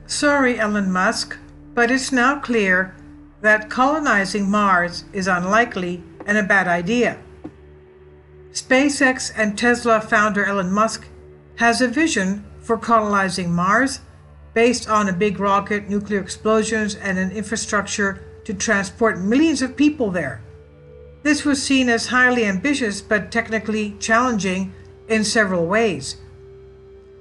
Sorry, Elon Musk, but it's now clear that colonizing Mars is unlikely and a bad idea. SpaceX and Tesla founder Elon Musk has a vision for colonizing Mars based on a big rocket, nuclear explosions, and an infrastructure to transport millions of people there. This was seen as highly ambitious but technically challenging in several ways.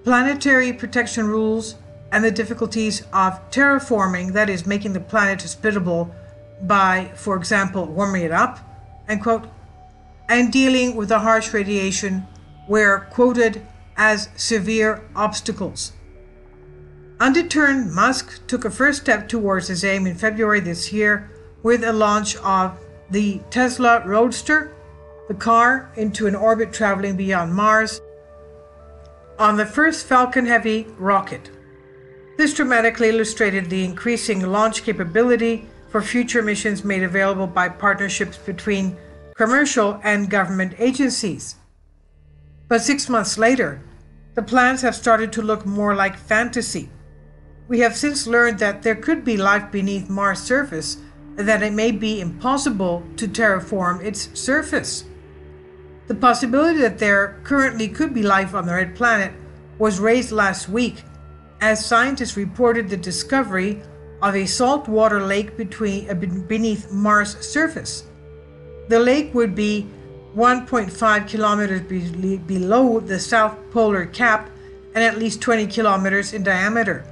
Planetary protection rules and the difficulties of terraforming, that is, making the planet hospitable by, for example, warming it up, end quote, and dealing with the harsh radiation were quoted as severe obstacles. Undeterred, Musk took a first step towards his aim in February this year with a launch of the Tesla Roadster, the car into an orbit traveling beyond Mars, on the first Falcon Heavy rocket. This dramatically illustrated the increasing launch capability for future missions made available by partnerships between commercial and government agencies. But 6 months later, the plans have started to look more like fantasy. We have since learned that there could be life beneath Mars' surface and that it may be impossible to terraform its surface. The possibility that there currently could be life on the red planet was raised last week as scientists reported the discovery of a saltwater lake beneath Mars' surface. The lake would be 1.5 kilometers below the south polar cap and at least 20 kilometers in diameter.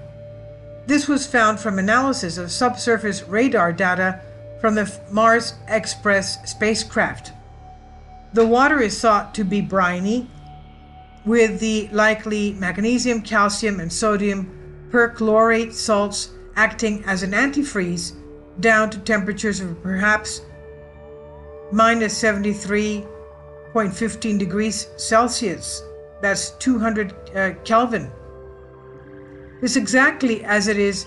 This was found from analysis of subsurface radar data from the Mars Express spacecraft. The water is thought to be briny, with the likely magnesium, calcium, and sodium perchlorate salts acting as an antifreeze down to temperatures of perhaps minus 73.15 degrees Celsius. That's 200 Kelvin. This exactly as it is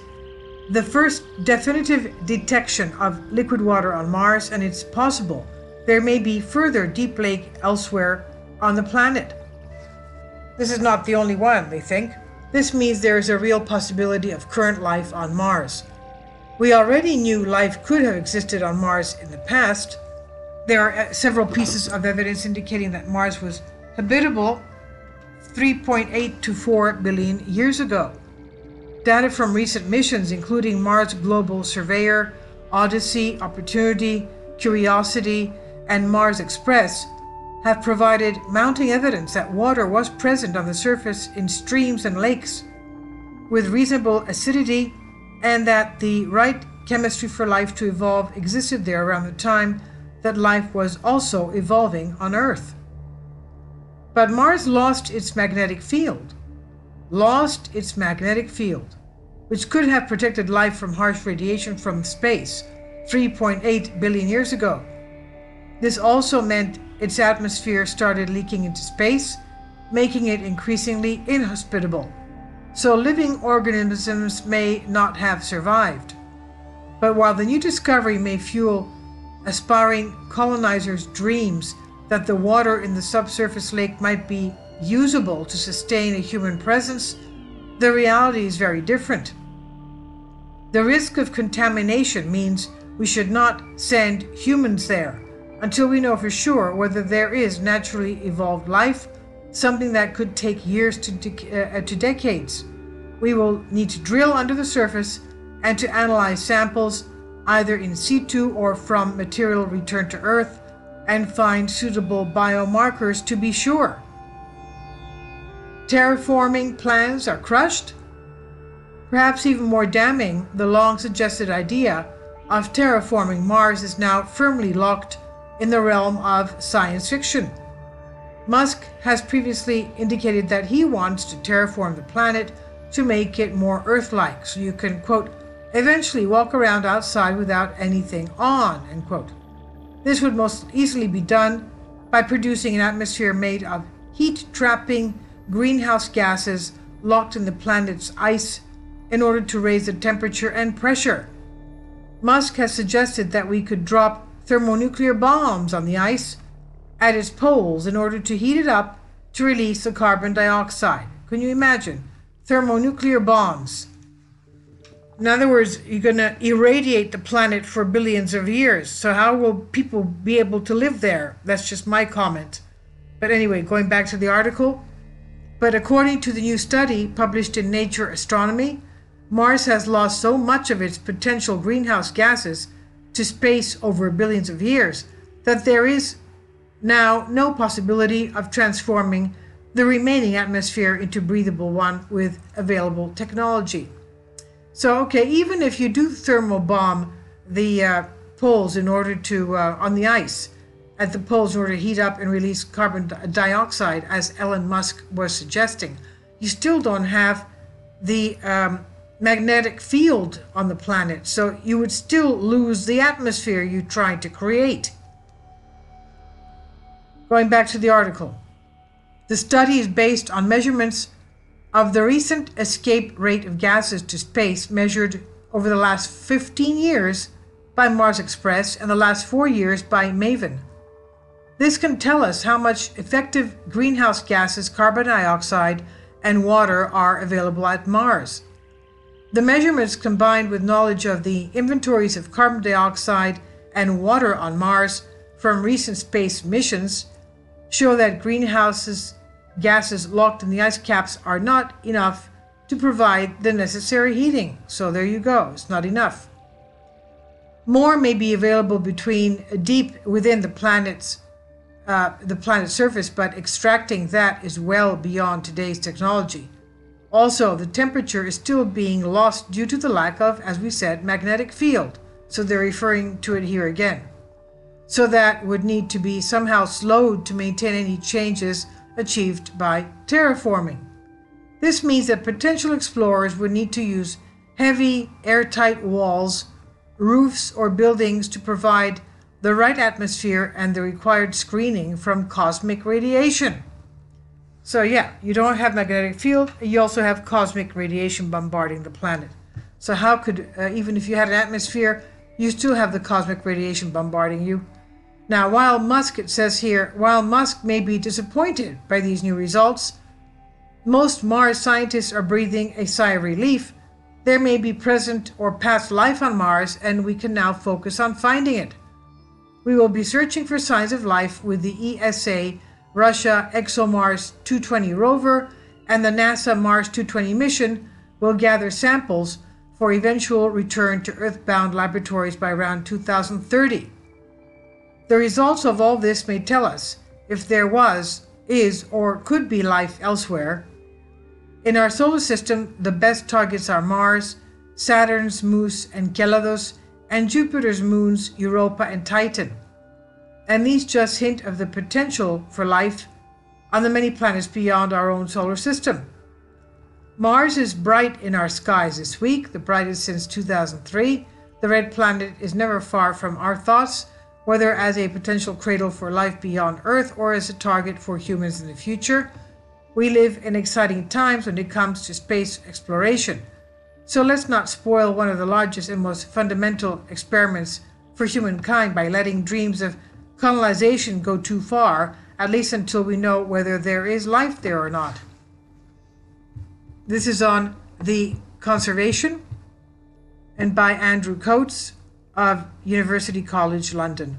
the first definitive detection of liquid water on Mars, and it's possible there may be further deep lake elsewhere on the planet. This is not the only one, they think. This means there is a real possibility of current life on Mars. We already knew life could have existed on Mars in the past. There are several pieces of evidence indicating that Mars was habitable 3.8 to 4 billion years ago. Data from recent missions, including Mars Global Surveyor, Odyssey, Opportunity, Curiosity, and Mars Express, have provided mounting evidence that water was present on the surface in streams and lakes with reasonable acidity, and that the right chemistry for life to evolve existed there around the time that life was also evolving on Earth. But Mars lost its magnetic field, which could have protected life from harsh radiation from space 3.8 billion years ago. This also meant its atmosphere started leaking into space, making it increasingly inhospitable. So living organisms may not have survived. But while the new discovery may fuel aspiring colonizers' dreams that the water in the subsurface lake might be usable to sustain a human presence, the reality is very different. The risk of contamination means we should not send humans there until we know for sure whether there is naturally evolved life, something that could take years to decades. We will need to drill under the surface and to analyze samples either in situ or from material returned to Earth and find suitable biomarkers to be sure. Terraforming plans are crushed? Perhaps even more damning, the long-suggested idea of terraforming Mars is now firmly locked in the realm of science fiction. Musk has previously indicated that he wants to terraform the planet to make it more Earth-like, so you can, quote, eventually walk around outside without anything on, end quote. This would most easily be done by producing an atmosphere made of heat-trapping greenhouse gases locked in the planet's ice in order to raise the temperature and pressure. Musk has suggested that we could drop thermonuclear bombs on the ice at its poles in order to heat it up to release the carbon dioxide. Can you imagine? Thermonuclear bombs. In other words, you're going to irradiate the planet for billions of years. So how will people be able to live there? That's just my comment. But anyway, going back to the article. But according to the new study published in Nature Astronomy, Mars has lost so much of its potential greenhouse gases to space over billions of years that there is now no possibility of transforming the remaining atmosphere into breathable one with available technology. So, okay, even if you do thermal bomb the poles in order to, on the ice, at the poles in order to heat up and release carbon dioxide, as Elon Musk was suggesting, you still don't have the magnetic field on the planet. So you would still lose the atmosphere you tried to create. Going back to the article. The study is based on measurements of the recent escape rate of gases to space measured over the last 15 years by Mars Express and the last 4 years by MAVEN. This can tell us how much effective greenhouse gases, carbon dioxide, and water are available at Mars. The measurements, combined with knowledge of the inventories of carbon dioxide and water on Mars from recent space missions, show that greenhouse gases locked in the ice caps are not enough to provide the necessary heating. So there you go, it's not enough. More may be available deep within the planet's surface, but extracting that is well beyond today's technology. Also, the temperature is still being lost due to the lack of, as we said, magnetic field. So they're referring to it here again. So that would need to be somehow slowed to maintain any changes achieved by terraforming. This means that potential explorers would need to use heavy, airtight walls, roofs, or buildings to provide the right atmosphere and the required screening from cosmic radiation. So yeah, you don't have magnetic field, you also have cosmic radiation bombarding the planet. So how could, even if you had an atmosphere, you still have the cosmic radiation bombarding you? Now, while Musk, it says here, while Musk may be disappointed by these new results, most Mars scientists are breathing a sigh of relief. There may be present or past life on Mars, and we can now focus on finding it. We will be searching for signs of life with the ESA Russia ExoMars 220 rover, and the NASA Mars 220 mission will gather samples for eventual return to Earth-bound laboratories by around 2030. The results of all this may tell us if there was, is, or could be life elsewhere. In our solar system, the best targets are Mars, Saturn's moons Enceladus, and Jupiter's moons Europa and Titan. And these just hint of the potential for life on the many planets beyond our own solar system. Mars is bright in our skies this week, the brightest since 2003. The red planet is never far from our thoughts, whether as a potential cradle for life beyond Earth or as a target for humans in the future. We live in exciting times when it comes to space exploration. So let's not spoil one of the largest and most fundamental experiments for humankind by letting dreams of colonization go too far, at least until we know whether there is life there or not. This is on The Conservation and by Andrew Coates of University College London.